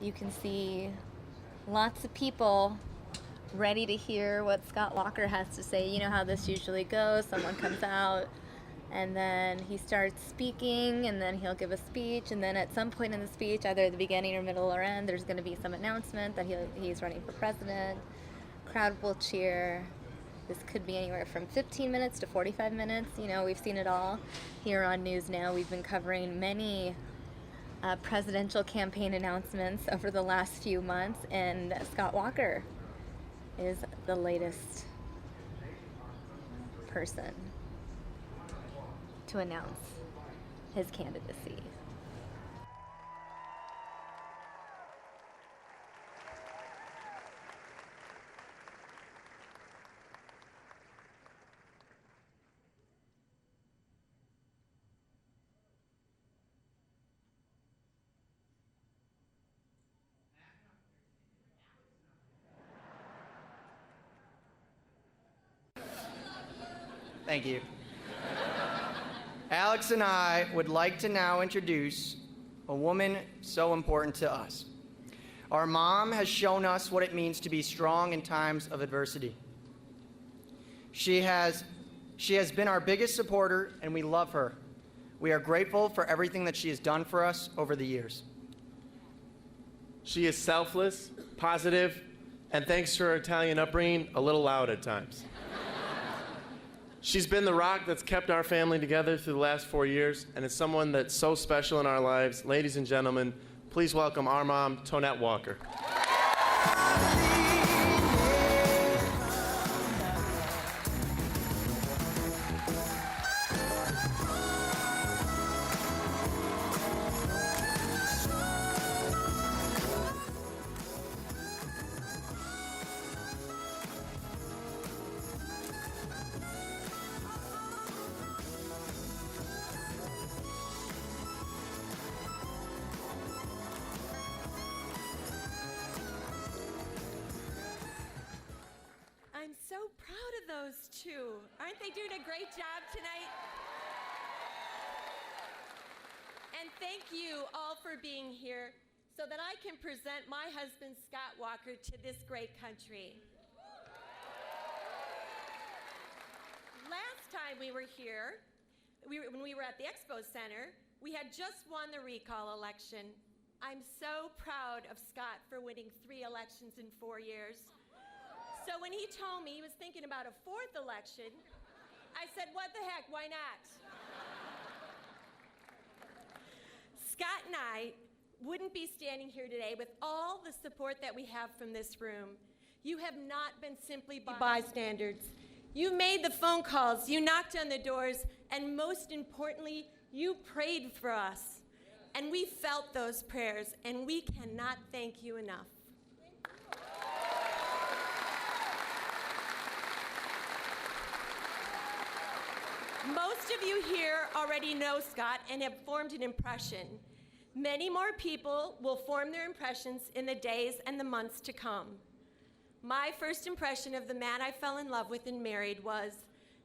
You can see lots of people ready to hear what Scott Walker has to say. You know how this usually goes. Someone comes out, and then he starts speaking, and then he'll give a speech, and then at some point in the speech, either at the beginning or middle or end, there's going to be some announcement that he's running for president. Crowd will cheer. This could be anywhere from 15 minutes to 45 minutes. You know, we've seen it all here on News Now. We've been covering many presidential campaign announcements over the last few months, and Scott Walker is the latest person to announce his candidacy. Thank you. Alex and I would like to now introduce a woman so important to us. Our mom has shown us what it means to be strong in times of adversity. She has been our biggest supporter, and we love her. We are grateful for everything that she has done for us over the years. She is selfless, positive, and thanks to her Italian upbringing, a little loud at times. She's been the rock that's kept our family together through the last 4 years, and is someone that's so special in our lives. Ladies and gentlemen, please welcome our mom, Tonette Walker. I'm so proud of those two. Aren't they doing a great job tonight? And thank you all for being here so that I can present my husband, Scott Walker, to this great country. Last time we were here, when we were at the Expo Center, we had just won the recall election. I'm so proud of Scott for winning 3 elections in 4 years. So when he told me he was thinking about a 4th election, I said, what the heck, why not? Scott and I wouldn't be standing here today with all the support that we have from this room. You have not been simply bystanders. You made the phone calls, you knocked on the doors, and most importantly, you prayed for us. And we felt those prayers, and we cannot thank you enough. Most of you here already know Scott and have formed an impression. Many more people will form their impressions in the days and the months to come. My first impression of the man I fell in love with and married was,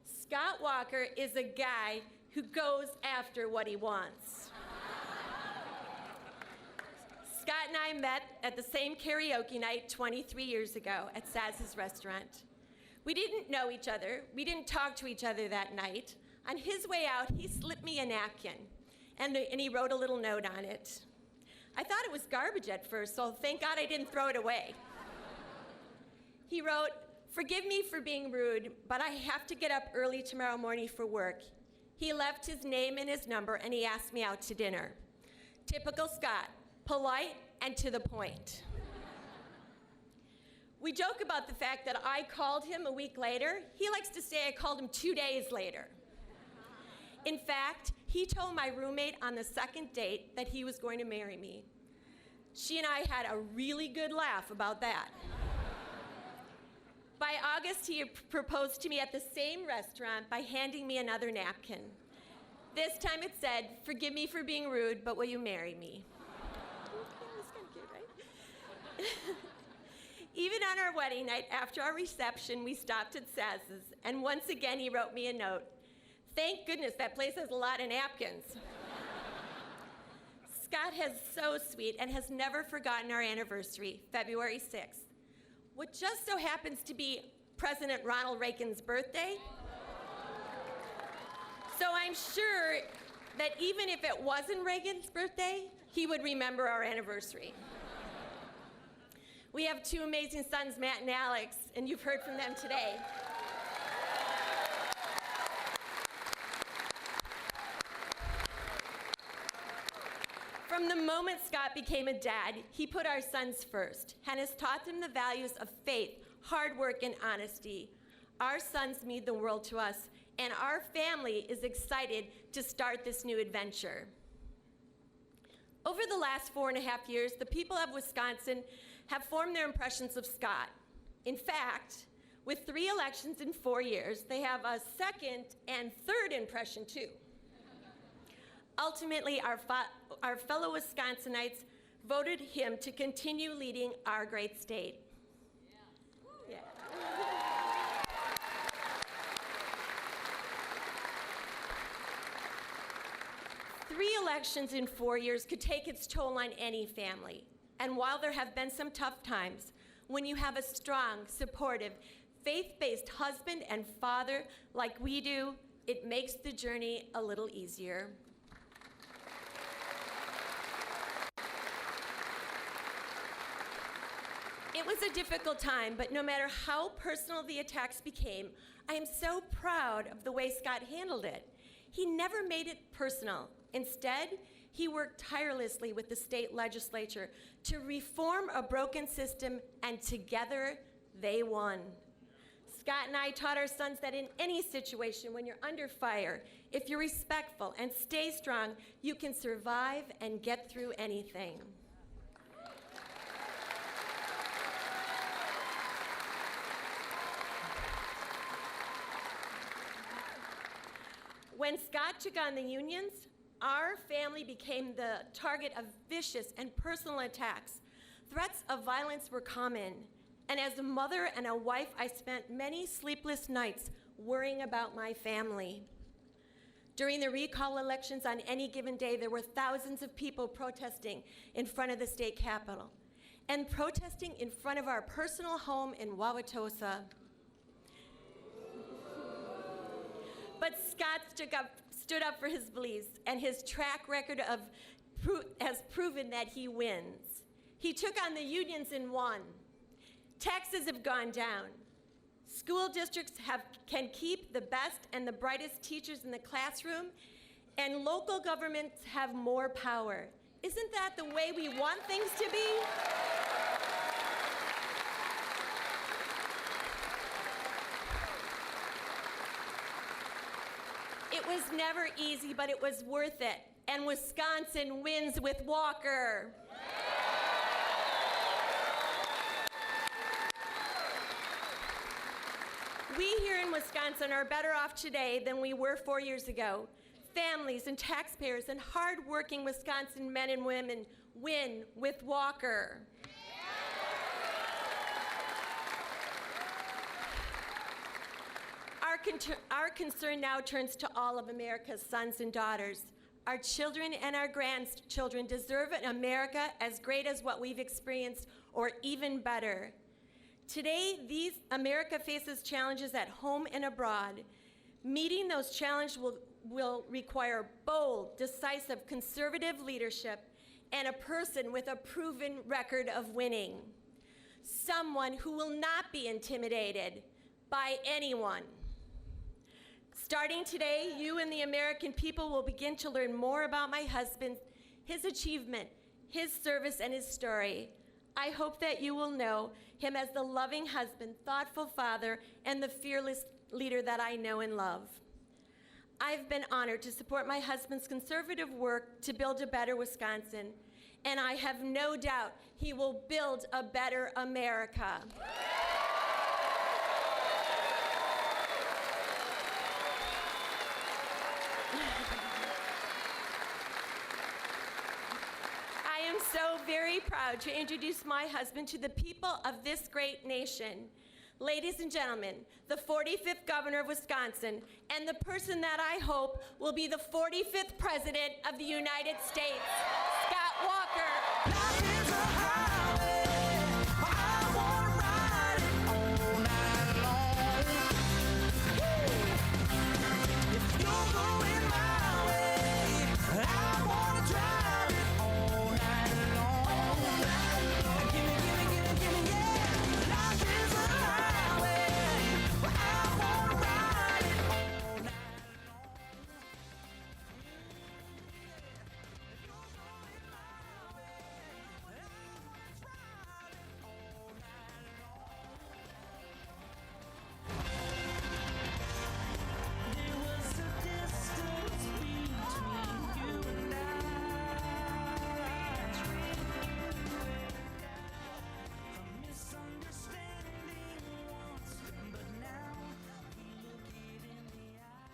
Scott Walker is a guy who goes after what he wants. Scott and I met at the same karaoke night 23 years ago at Saz's restaurant. We didn't know each other. We didn't talk to each other that night. On his way out, he slipped me a napkin, and he wrote a little note on it. I thought it was garbage at first, so thank God I didn't throw it away. He wrote, "Forgive me for being rude, but I have to get up early tomorrow morning for work." He left his name and his number, and he asked me out to dinner. Typical Scott, polite and to the point. We joke about the fact that I called him a week later. He likes to say I called him 2 days later. In fact, he told my roommate on the second date that he was going to marry me. She and I had a really good laugh about that. By August, he proposed to me at the same restaurant by handing me another napkin. This time it said, "Forgive me for being rude, but will you marry me?" That's kind of cute, right? Even on our wedding night, after our reception, we stopped at Saz's, and once again he wrote me a note. Thank goodness that place has a lot of napkins. Scott is so sweet and has never forgotten our anniversary, February 6th. What just so happens to be President Ronald Reagan's birthday. So I'm sure that even if it wasn't Reagan's birthday, he would remember our anniversary. We have two amazing sons, Matt and Alex, and you've heard from them today. From the moment Scott became a dad, he put our sons first and has taught them the values of faith, hard work, and honesty. Our sons mean the world to us, and our family is excited to start this new adventure. Over the last 4.5 years, the people of Wisconsin have formed their impressions of Scott. In fact, with 3 elections in 4 years, they have a second and third impression too. Ultimately, our fellow Wisconsinites voted him to continue leading our great state. Yeah. 3 elections in 4 years could take its toll on any family. And while there have been some tough times, when you have a strong, supportive, faith-based husband and father like we do, it makes the journey a little easier. It was a difficult time, but no matter how personal the attacks became, I am so proud of the way Scott handled it. He never made it personal. Instead, he worked tirelessly with the state legislature to reform a broken system, and together they won. Scott and I taught our sons that in any situation, when you're under fire, if you're respectful and stay strong, you can survive and get through anything. When Scott took on the unions, our family became the target of vicious and personal attacks. Threats of violence were common. And as a mother and a wife, I spent many sleepless nights worrying about my family. During the recall elections on any given day, there were thousands of people protesting in front of the state capitol and protesting in front of our personal home in Wauwatosa. But Scott stood up for his beliefs, and his track record has proven that he wins. He took on the unions and won. Taxes have gone down. School districts can keep the best and the brightest teachers in the classroom, and local governments have more power. Isn't that the way we want things to be? It was never easy, but it was worth it. And Wisconsin wins with Walker. We here in Wisconsin are better off today than we were 4 years ago. Families and taxpayers and hard-working Wisconsin men and women win with Walker. Our concern now turns to all of America's sons and daughters. Our children and our grandchildren deserve an America as great as what we've experienced, or even better. Today, America faces challenges at home and abroad. Meeting those challenges will require bold, decisive, conservative leadership and a person with a proven record of winning. Someone who will not be intimidated by anyone. Starting today, you and the American people will begin to learn more about my husband, his achievement, his service, and his story. I hope that you will know him as the loving husband, thoughtful father, and the fearless leader that I know and love. I've been honored to support my husband's conservative work to build a better Wisconsin, and I have no doubt he will build a better America. I am so very proud to introduce my husband to the people of this great nation. Ladies and gentlemen, the 45th governor of Wisconsin, and the person that I hope will be the 45th president of the United States, Scott Walker. Life is a highway. I wanna ride it all night long. If you're going my way, I wanna drive it all night long. Gimme, gimme, gimme, gimme, yeah. Life is a highway. I wanna ride it all night long. There was a distance between you and I. A misunderstanding once, but now we look it in the eye.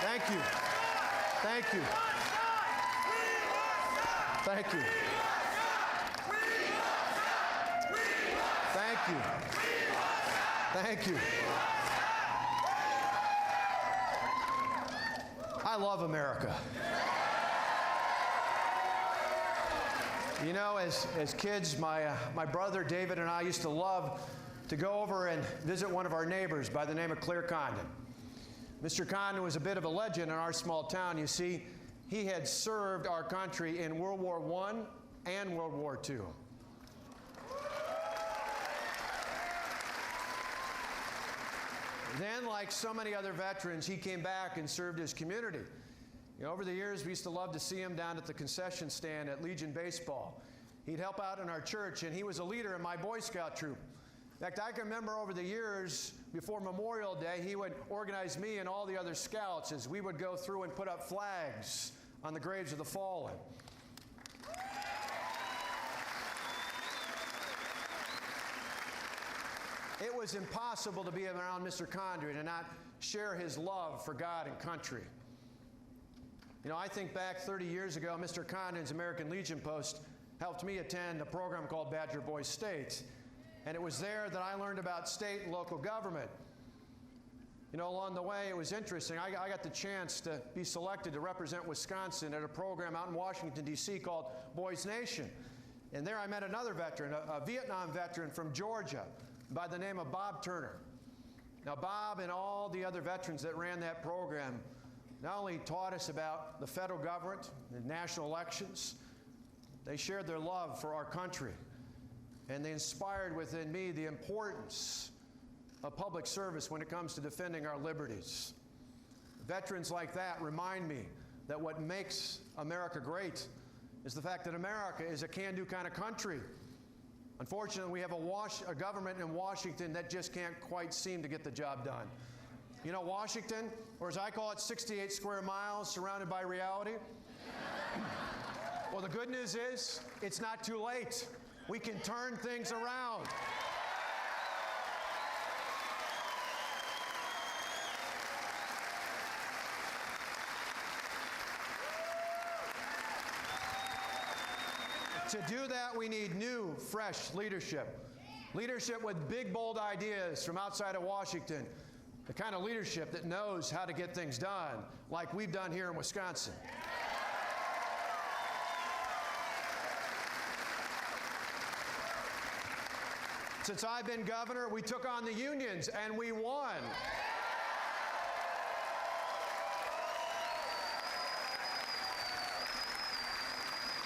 Thank you. Thank you. Thank you. Thank you. Thank you. I love America. You know, as kids, my brother David and I used to love to go over and visit one of our neighbors by the name of Claire Condon. Mr. Condon was a bit of a legend in our small town. You see, he had served our country in World War I and World War II. Then, like so many other veterans, he came back and served his community. You know, over the years, we used to love to see him down at the concession stand at Legion Baseball. He'd help out in our church, and he was a leader in my Boy Scout troop. In fact, I can remember over the years, before Memorial Day, he would organize me and all the other scouts as we would go through and put up flags on the graves of the fallen. It was impossible to be around Mr. Condon and not share his love for God and country. You know, I think back 30 years ago, Mr. Condon's American Legion post helped me attend a program called Badger Boy State. And it was there that I learned about state and local government. You know, along the way, it was interesting. I got the chance to be selected to represent Wisconsin at a program out in Washington, D.C. called Boys Nation. And there I met another veteran, a Vietnam veteran from Georgia by the name of Bob Turner. Now, Bob and all the other veterans that ran that program not only taught us about the federal government and national elections, they shared their love for our country. And they inspired within me the importance of public service when it comes to defending our liberties. Veterans like that remind me that what makes America great is the fact that America is a can-do kind of country. Unfortunately, we have a government in Washington that just can't quite seem to get the job done. You know, Washington, or as I call it, 68 square miles surrounded by reality. Well, the good news is it's not too late. We can turn things around. To do that, we need new, fresh leadership. Leadership with big, bold ideas from outside of Washington. The kind of leadership that knows how to get things done, like we've done here in Wisconsin. Since I've been governor, we took on the unions and we won.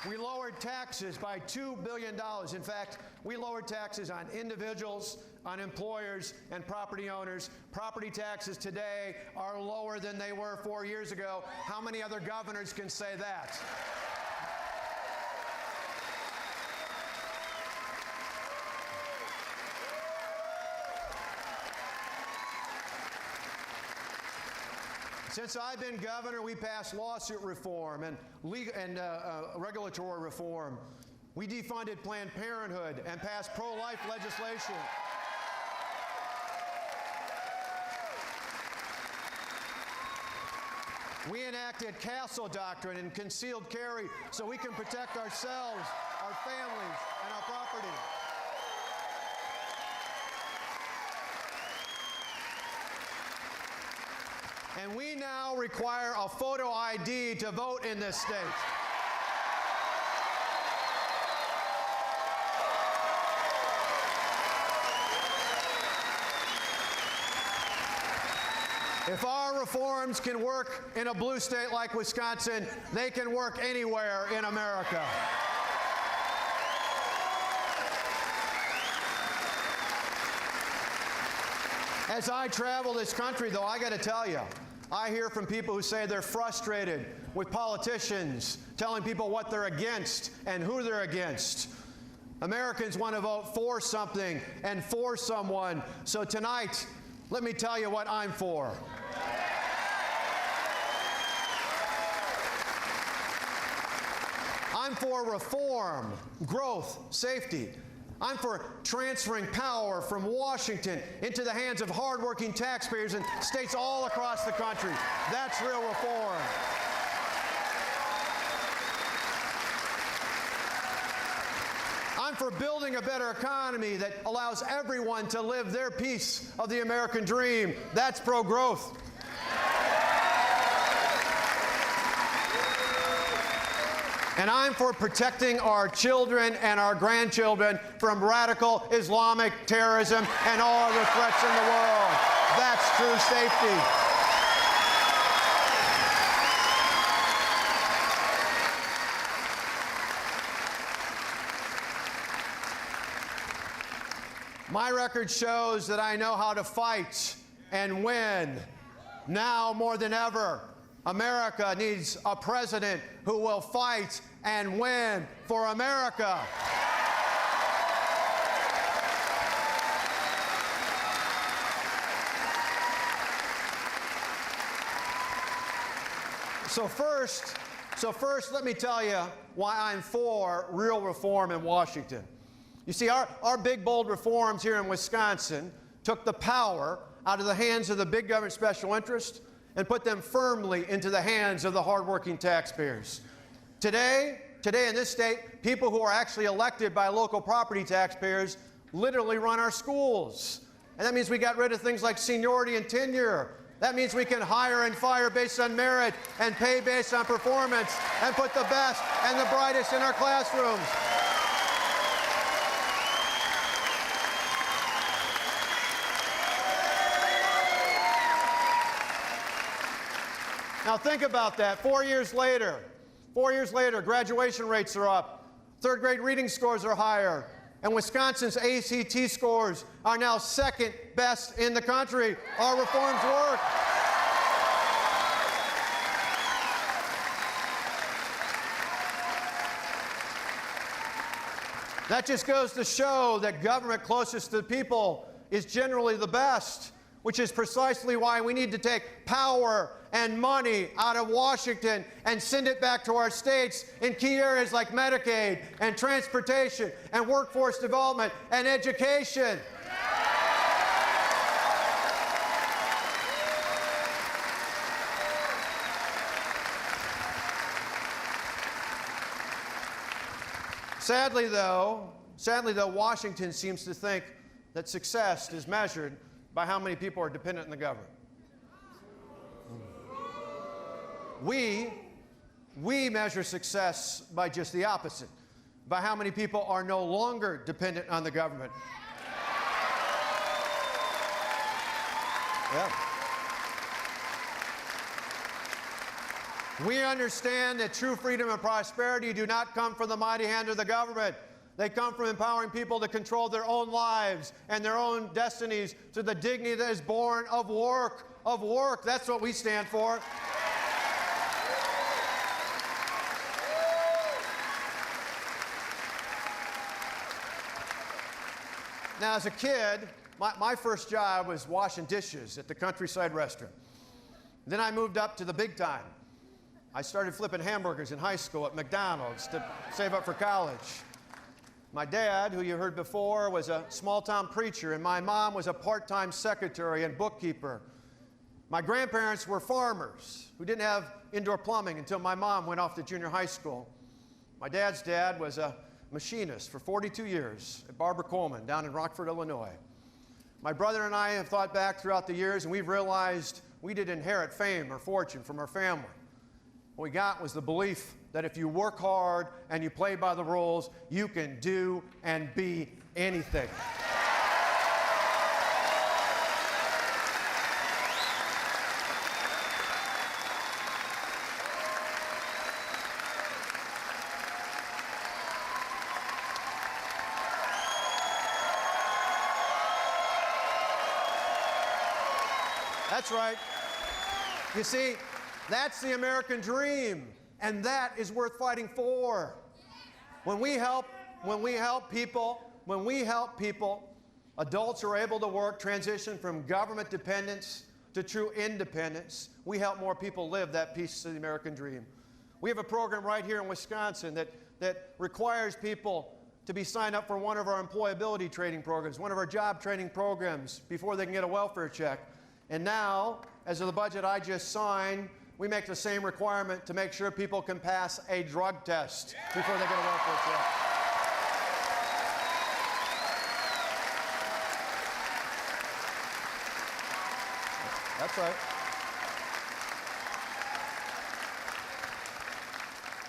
We lowered taxes by $2 billion. In fact, we lowered taxes on individuals, on employers, and property owners. Property taxes today are lower than they were 4 years ago. How many other governors can say that? Since I've been governor, we passed lawsuit reform and regulatory reform. We defunded Planned Parenthood and passed pro-life legislation. We enacted castle doctrine and concealed carry so we can protect ourselves, our families, and our property. And we now require a photo ID to vote in this state. If our reforms can work in a blue state like Wisconsin, they can work anywhere in America. As I travel this country, though, I got to tell you, I hear from people who say they're frustrated with politicians telling people what they're against and who they're against. Americans want to vote for something and for someone. So tonight, let me tell you what I'm for. I'm for reform, growth, safety. I'm for transferring power from Washington into the hands of hardworking taxpayers in states all across the country. That's real reform. I'm for building a better economy that allows everyone to live their piece of the American dream. That's pro-growth. And I'm for protecting our children and our grandchildren from radical Islamic terrorism and all other threats in the world. That's true safety. My record shows that I know how to fight and win. Now more than ever, America needs a president who will fight and win for America. So first, let me tell you why I'm for real reform in Washington. You see, our big, bold reforms here in Wisconsin took the power out of the hands of the big government special interest and put them firmly into the hands of the hardworking taxpayers. Today in this state, people who are actually elected by local property taxpayers literally run our schools. And that means we got rid of things like seniority and tenure. That means we can hire and fire based on merit and pay based on performance and put the best and the brightest in our classrooms. Now think about that. 4 years later, graduation rates are up. Third grade reading scores are higher. And Wisconsin's ACT scores are now second best in the country. Our reforms work. That just goes to show that government closest to the people is generally the best, which is precisely why we need to take power and money out of Washington and send it back to our states in key areas like Medicaid and transportation and workforce development and education. Sadly, though, Washington seems to think that success is measured by how many people are dependent on the government. We measure success by just the opposite, by how many people are no longer dependent on the government. Yeah. We understand that true freedom and prosperity do not come from the mighty hand of the government. They come from empowering people to control their own lives and their own destinies through the dignity that is born of work. Of work. That's what we stand for. Now, as a kid, my first job was washing dishes at the Countryside Restaurant. Then I moved up to the big time. I started flipping hamburgers in high school at McDonald's to save up for college. My dad, who you heard before, was a small-town preacher, and my mom was a part-time secretary and bookkeeper. My grandparents were farmers who didn't have indoor plumbing until my mom went off to junior high school. My dad's dad was a machinist for 42 years at Barbara Coleman down in Rockford, Illinois. My brother and I have thought back throughout the years, and we've realized we didn't inherit fame or fortune from our family. What we got was the belief that if you work hard and you play by the rules, you can do and be anything. That's right. You see, that's the American dream, and that is worth fighting for. When we help people, adults are able to work, transition from government dependence to true independence. We help more people live that piece of the American dream. We have a program right here in Wisconsin that requires people to be signed up for one of our employability training programs, one of our job training programs before they can get a welfare check. And now, as of the budget I just signed, we make the same requirement to make sure people can pass a drug test before they get a welfare check. That's right.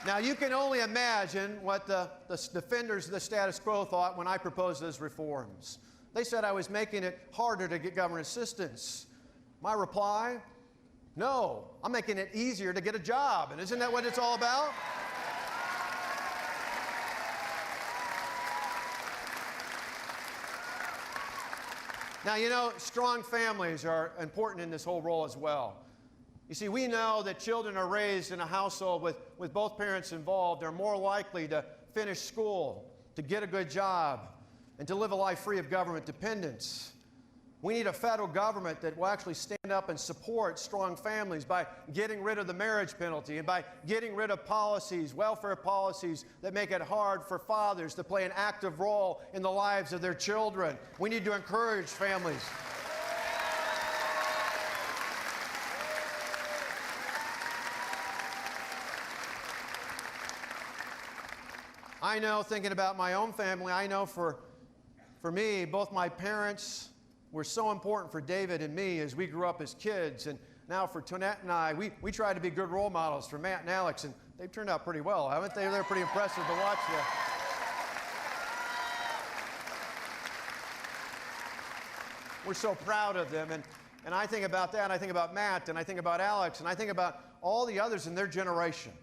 Now, you can only imagine what the defenders of the status quo thought when I proposed those reforms. They said I was making it harder to get government assistance. My reply, no, I'm making it easier to get a job. And isn't that what it's all about? Now, you know, strong families are important in this whole role as well. You see, we know that children are raised in a household with both parents involved are more likely to finish school, to get a good job, and to live a life free of government dependence. We need a federal government that will actually stand up and support strong families by getting rid of the marriage penalty and by getting rid of policies, welfare policies that make it hard for fathers to play an active role in the lives of their children. We need to encourage families. I know, thinking about my own family, I know for me, both my parents were so important for David and me as we grew up as kids. And now for Tonette and I, we try to be good role models for Matt and Alex, and they've turned out pretty well, haven't they? They're pretty impressive to watch. We're so proud of them. And I think about that, and I think about Matt, and I think about Alex, and I think about all the others in their generation.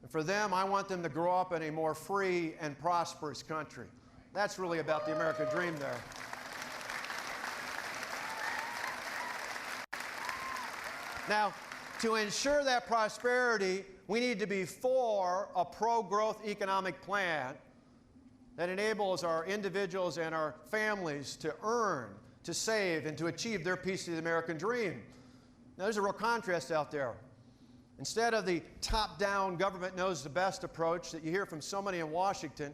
And for them, I want them to grow up in a more free and prosperous country. That's really about the American dream there. Now, to ensure that prosperity, we need to be for a pro-growth economic plan that enables our individuals and our families to earn, to save, and to achieve their piece of the American dream. Now, there's a real contrast out there. Instead of the top-down, government knows the best approach that you hear from so many in Washington,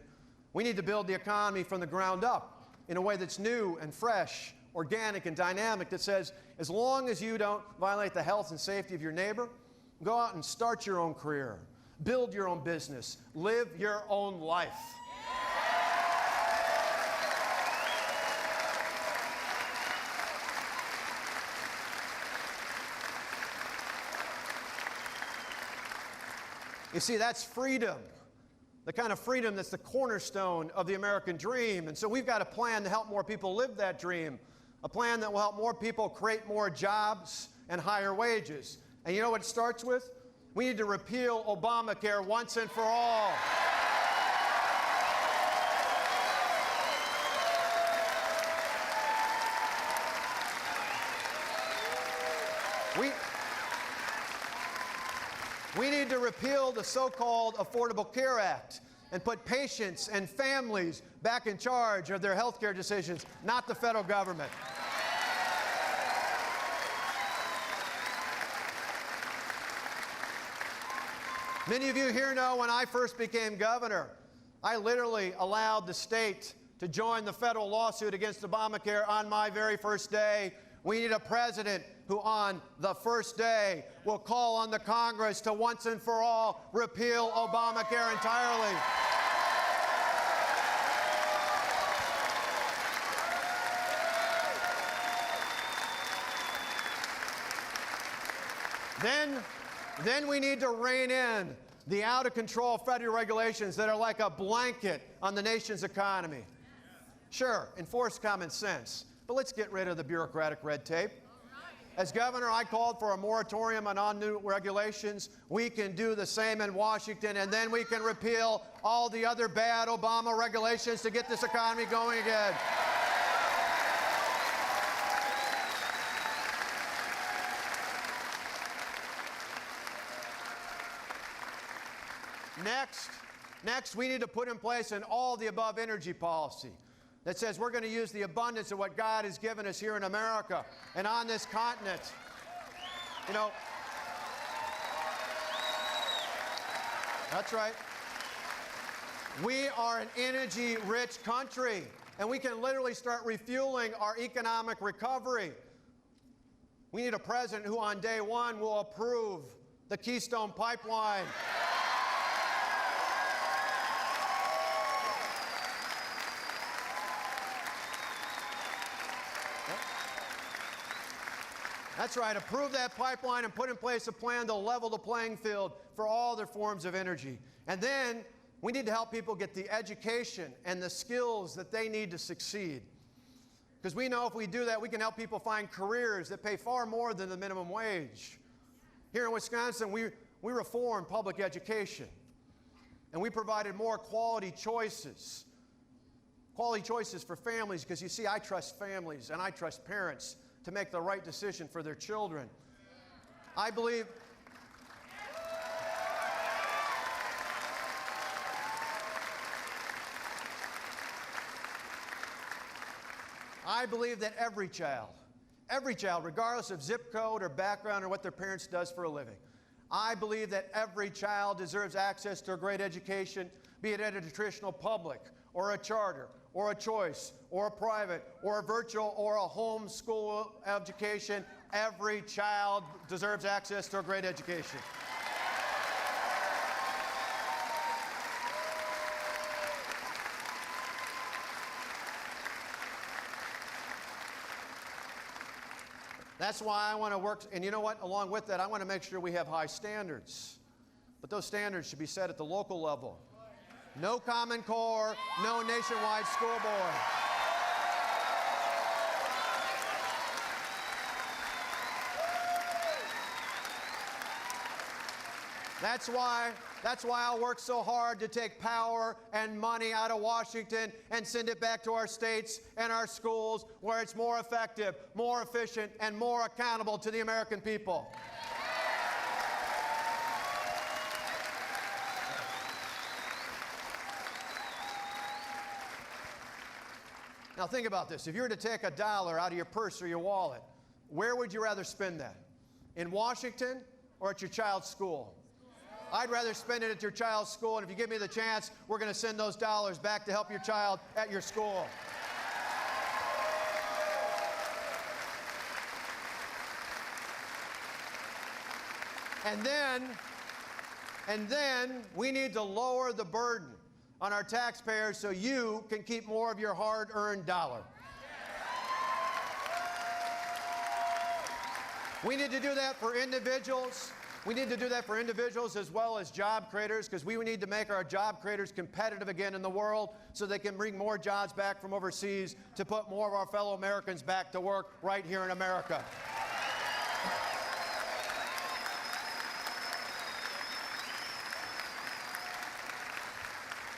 we need to build the economy from the ground up in a way that's new and fresh, organic and dynamic, that says, as long as you don't violate the health and safety of your neighbor, go out and start your own career, build your own business, live your own life. You see, that's freedom. The kind of freedom that's the cornerstone of the American dream. And so we've got a plan to help more people live that dream. A plan that will help more people create more jobs and higher wages. And you know what it starts with? We need to repeal Obamacare once and for all. We need to repeal the so-called Affordable Care Act and put patients and families back in charge of their health care decisions, not the federal government. Many of you here know when I first became governor, I literally allowed the state to join the federal lawsuit against Obamacare on my very first day. We need a president who on the first day will call on the Congress to once and for all repeal Obamacare entirely. Then we need to rein in the out-of-control federal regulations that are like a blanket on the nation's economy. Sure, enforce common sense, but let's get rid of the bureaucratic red tape. As governor, I called for a moratorium on all new regulations. We can do the same in Washington, and then we can repeal all the other bad Obama regulations to get this economy going again. Next, we need to put in place an all-the-above energy policy that says we're going to use the abundance of what God has given us here in America and on this continent. You know, that's right. We are an energy-rich country, and we can literally start refueling our economic recovery. We need a president who on day one will approve the Keystone Pipeline. That's right, approve that pipeline and put in place a plan to level the playing field for all their forms of energy. And then we need to help people get the education and the skills that they need to succeed. Because we know if we do that, we can help people find careers that pay far more than the minimum wage. Here in Wisconsin, we reformed public education. And we provided more quality choices. Quality choices for families, because you see, I trust families and I trust parents to make the right decision for their children. I believe that every child, regardless of zip code or background or what their parents does for a living, I believe that every child deserves access to a great education, be it at a traditional public or a charter or a choice or a private or a virtual or a home school education. Every child deserves access to a great education. That's why I want to work, and you know what, along with that, I want to make sure we have high standards. But those standards should be set at the local level. No Common Core, no nationwide school board. That's why I'll work so hard to take power and money out of Washington and send it back to our states and our schools where it's more effective, more efficient, and more accountable to the American people. Now think about this. If you were to take $1 out of your purse or your wallet, where would you rather spend that? In Washington or at your child's school? I'd rather spend it at your child's school, and if you give me the chance, we're going to send those dollars back to help your child at your school. And then we need to lower the burden on our taxpayers so you can keep more of your hard-earned dollar. We need to do that for individuals. We need to do that for individuals as well as job creators, because we need to make our job creators competitive again in the world so they can bring more jobs back from overseas to put more of our fellow Americans back to work right here in America.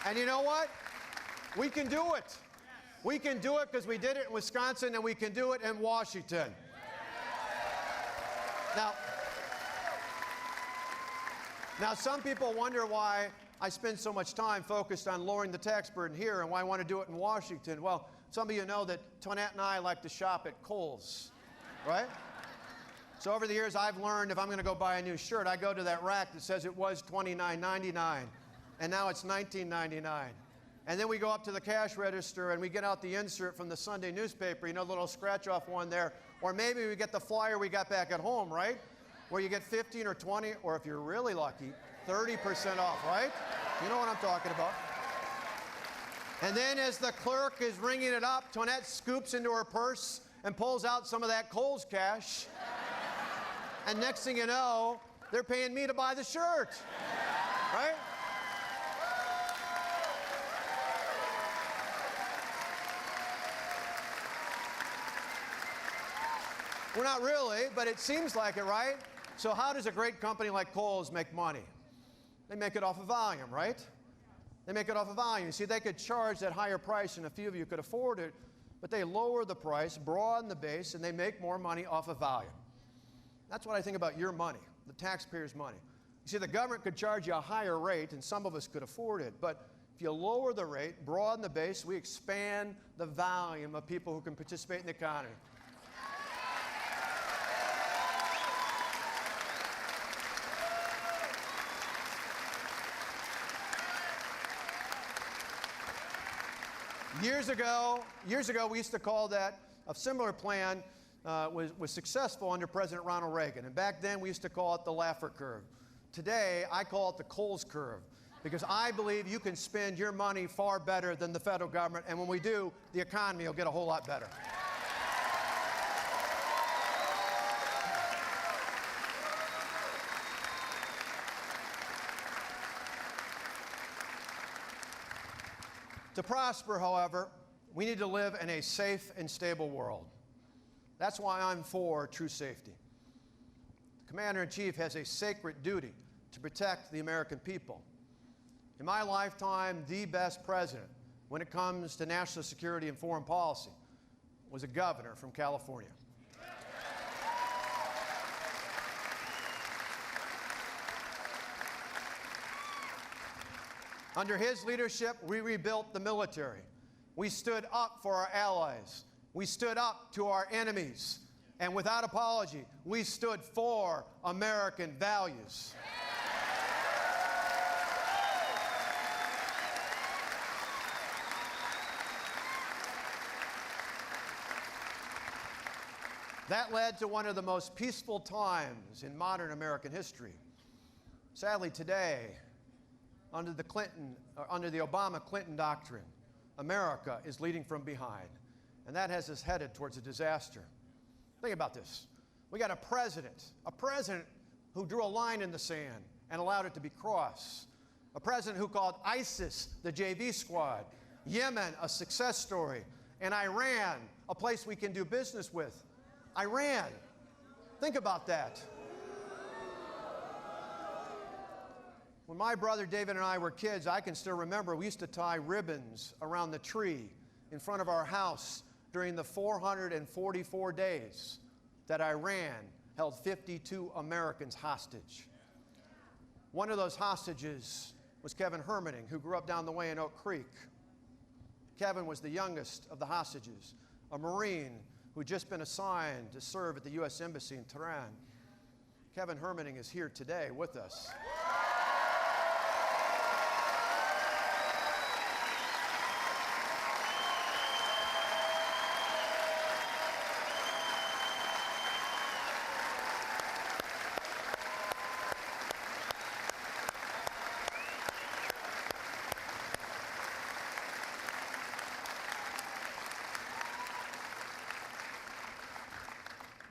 And you know what? We can do it. We can do it because we did it in Wisconsin, and we can do it in Washington. Now, some people wonder why I spend so much time focused on lowering the tax burden here and why I want to do it in Washington. Well, some of you know that Tonette and I like to shop at Kohl's, right? So over the years, I've learned if I'm going to go buy a new shirt, I go to that rack that says it was $29.99, and now it's $19.99. And then we go up to the cash register and we get out the insert from the Sunday newspaper, you know, the little scratch-off one there. Or maybe we get the flyer we got back at home, right? Where you get 15 or 20, or if you're really lucky, 30% off, right? You know what I'm talking about. And then as the clerk is ringing it up, Tonette scoops into her purse and pulls out some of that Kohl's cash. And next thing you know, they're paying me to buy the shirt, right? We're not really, but it seems like it, right? So how does a great company like Kohl's make money? They make it off of volume, right? They make it off of volume. You see, they could charge that higher price, and a few of you could afford it, but they lower the price, broaden the base, and they make more money off of volume. That's what I think about your money, the taxpayers' money. You see, the government could charge you a higher rate, and some of us could afford it, but if you lower the rate, broaden the base, we expand the volume of people who can participate in the economy. Years ago, we used to call that a similar plan was successful under President Ronald Reagan. And back then, we used to call it the Laffer curve. Today, I call it the Kohl's curve because I believe you can spend your money far better than the federal government. And when we do, the economy will get a whole lot better. To prosper, however, we need to live in a safe and stable world. That's why I'm for true safety. The Commander-in-Chief has a sacred duty to protect the American people. In my lifetime, the best president when it comes to national security and foreign policy was a governor from California. Under his leadership, we rebuilt the military. We stood up for our allies. We stood up to our enemies. And without apology, we stood for American values. That led to one of the most peaceful times in modern American history. Sadly, today, under the Obama-Clinton doctrine, America is leading from behind, and that has us headed towards a disaster. Think about this. We got a president who drew a line in the sand and allowed it to be crossed. A president who called ISIS the JV squad, Yemen a success story, and Iran a place we can do business with. Iran. Think about that. When my brother David and I were kids, I can still remember we used to tie ribbons around the tree in front of our house during the 444 days that Iran held 52 Americans hostage. One of those hostages was Kevin Hermaning, who grew up down the way in Oak Creek. Kevin was the youngest of the hostages, a Marine who'd just been assigned to serve at the U.S. Embassy in Tehran. Kevin Hermaning is here today with us.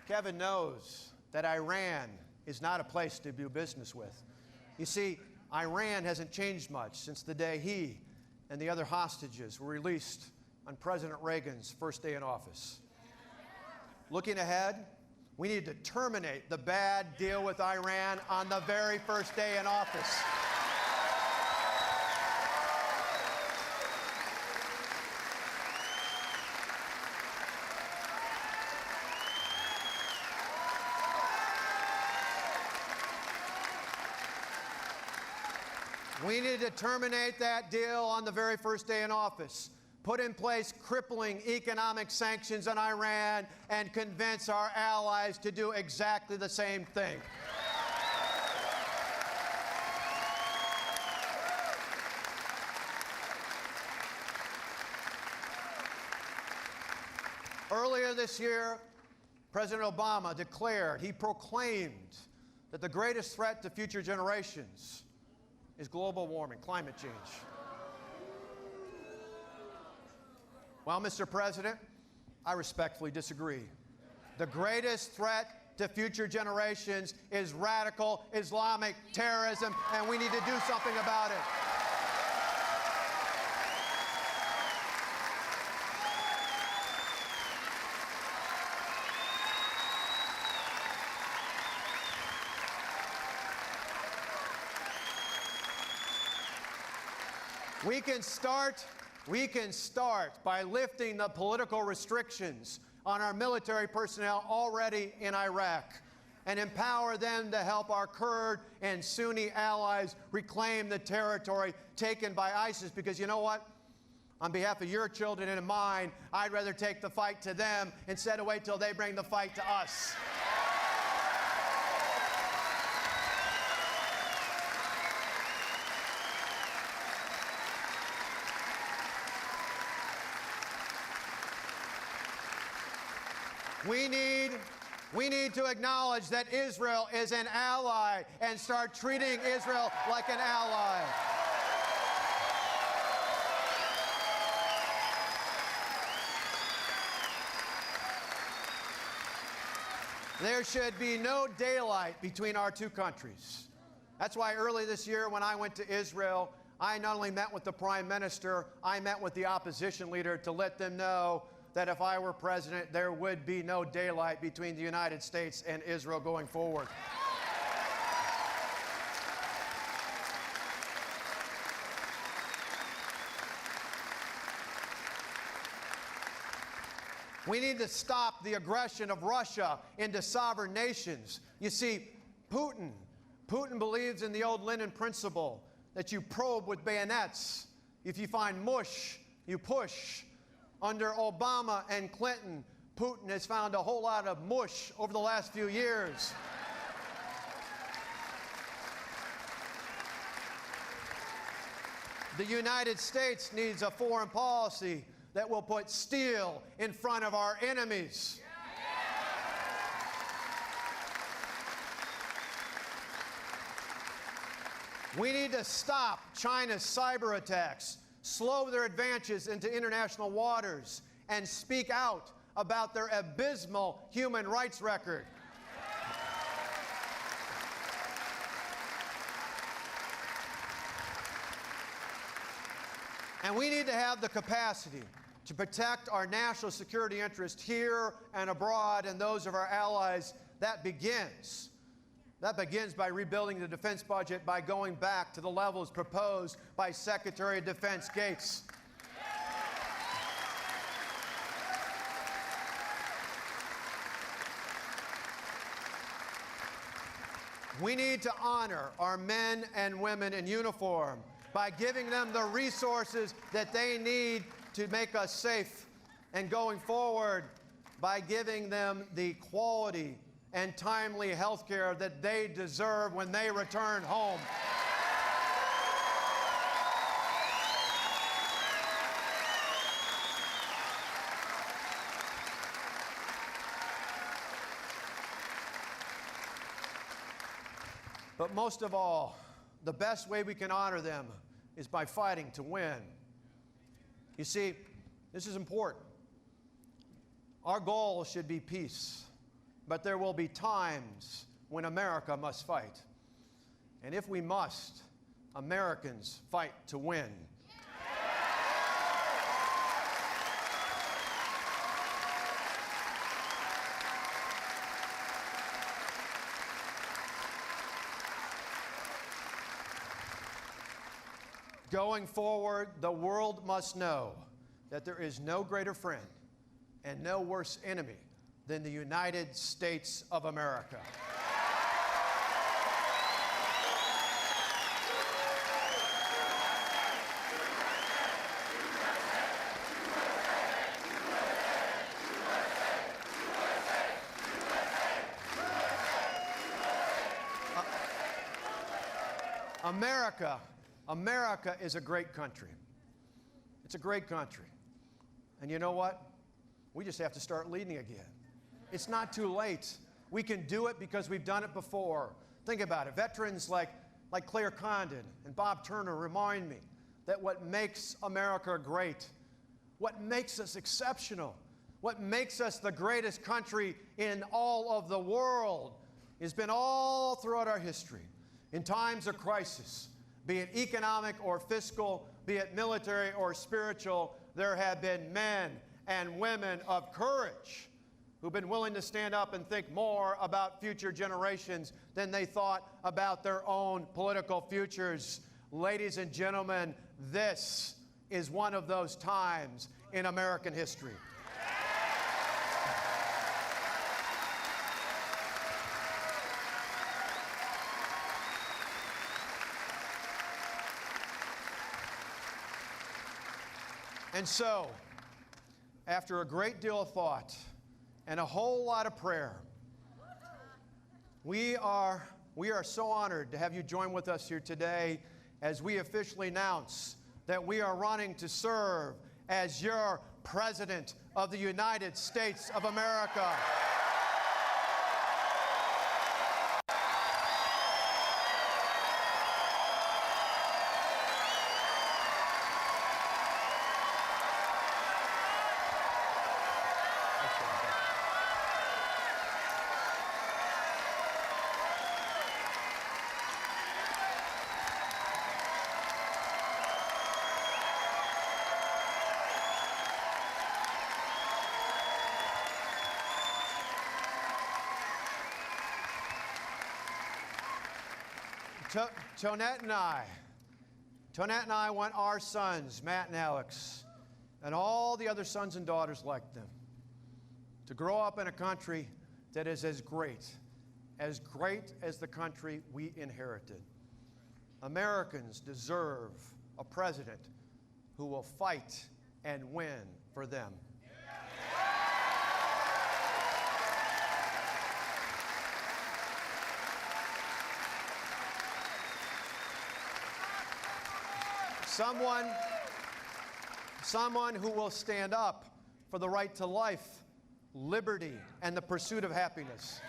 Kevin knows that Iran is not a place to do business with. You see, Iran hasn't changed much since the day he and the other hostages were released on President Reagan's first day in office. Looking ahead, we need to terminate the bad deal with Iran on the very first day in office. We need to terminate that deal on the very first day in office, put in place crippling economic sanctions on Iran, and convince our allies to do exactly the same thing. Earlier this year, President Obama declared, he proclaimed that the greatest threat to future generations is global warming, climate change. Well, Mr. President, I respectfully disagree. The greatest threat to future generations is radical Islamic terrorism, and we need to do something about it. We can start by lifting the political restrictions on our military personnel already in Iraq and empower them to help our Kurd and Sunni allies reclaim the territory taken by ISIS, because you know what? On behalf of your children and mine, I'd rather take the fight to them instead of wait till they bring the fight to us. We need to acknowledge that Israel is an ally and start treating Israel like an ally. There should be no daylight between our two countries. That's why early this year when I went to Israel, I not only met with the Prime Minister, I met with the opposition leader to let them know that if I were president, there would be no daylight between the United States and Israel going forward. We need to stop the aggression of Russia into sovereign nations. You see, Putin believes in the old Lenin principle that you probe with bayonets. If you find mush, you push. Under Obama and Clinton, Putin has found a whole lot of mush over the last few years. The United States needs a foreign policy that will put steel in front of our enemies. We need to stop China's cyber attacks, slow their advances into international waters, and speak out about their abysmal human rights record. And we need to have the capacity to protect our national security interest here and abroad and those of our allies. That begins by rebuilding the defense budget by going back to the levels proposed by Secretary of Defense Gates. We need to honor our men and women in uniform by giving them the resources that they need to make us safe, and going forward by giving them the quality and timely health care that they deserve when they return home. But most of all, the best way we can honor them is by fighting to win. You see, this is important. Our goal should be peace. But there will be times when America must fight. And if we must, Americans fight to win. Going forward, the world must know that there is no greater friend and no worse enemy than the United States of America. America is a great country. It's a great country. And you know what? We just have to start leading again. It's not too late. We can do it because we've done it before. Think about it. Veterans like Claire Condon and Bob Turner remind me that what makes America great, what makes us exceptional, what makes us the greatest country in all of the world has been all throughout our history. In times of crisis, be it economic or fiscal, be it military or spiritual, there have been men and women of courage who've been willing to stand up and think more about future generations than they thought about their own political futures. Ladies and gentlemen, this is one of those times in American history. And so, after a great deal of thought and a whole lot of prayer, we are so honored to have you join with us here today as we officially announce that we are running to serve as your President of the United States of America. Tonette and I want our sons, Matt and Alex, and all the other sons and daughters like them, to grow up in a country that is as great as the country we inherited. Americans deserve a president who will fight and win for them. Someone who will stand up for the right to life, liberty, and the pursuit of happiness.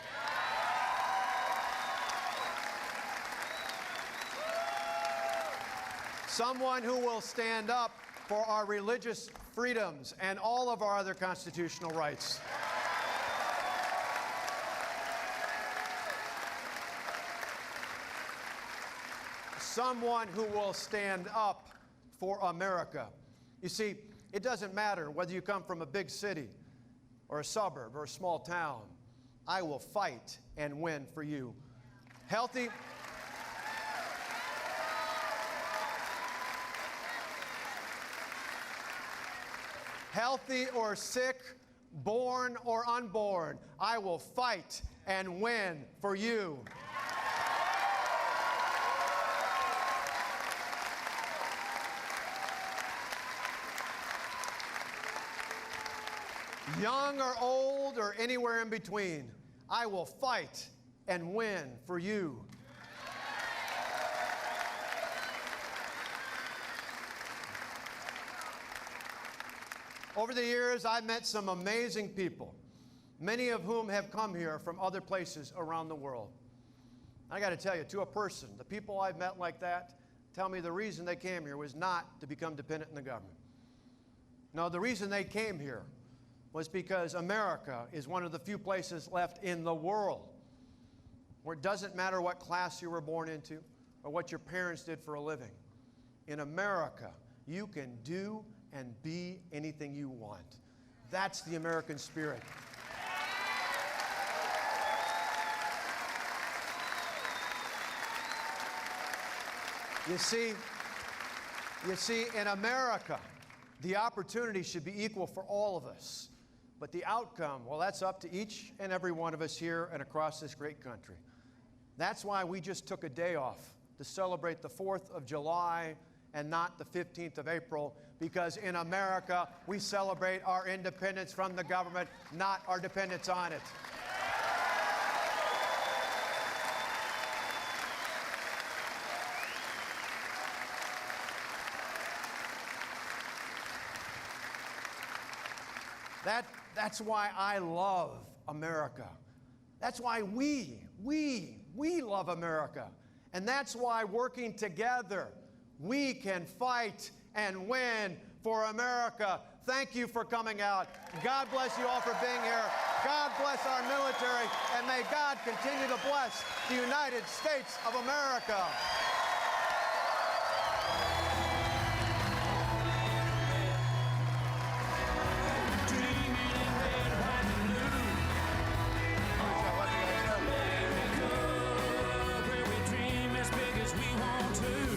Someone who will stand up for our religious freedoms and all of our other constitutional rights. Someone who will stand up for America. You see, it doesn't matter whether you come from a big city or a suburb or a small town. I will fight and win for you. Healthy or sick, born or unborn, I will fight and win for you. Young or old or anywhere in between, I will fight and win for you. Over the years, I've met some amazing people, many of whom have come here from other places around the world. I got to tell you, to a person, the people I've met like that tell me the reason they came here was not to become dependent in the government. No, the reason they came here was because America is one of the few places left in the world where it doesn't matter what class you were born into or what your parents did for a living. In America, you can do and be anything you want. That's the American spirit. You see, in America, the opportunity should be equal for all of us. But the outcome, well, that's up to each and every one of us here and across this great country. That's why we just took a day off to celebrate the 4th of July and not the 15th of April, because in America, we celebrate our independence from the government, not our dependence on it. That's why I love America. That's why we love America. And that's why working together, we can fight and win for America. Thank you for coming out. God bless you all for being here. God bless our military, and may God continue to bless the United States of America. Where we dream as big as we want to.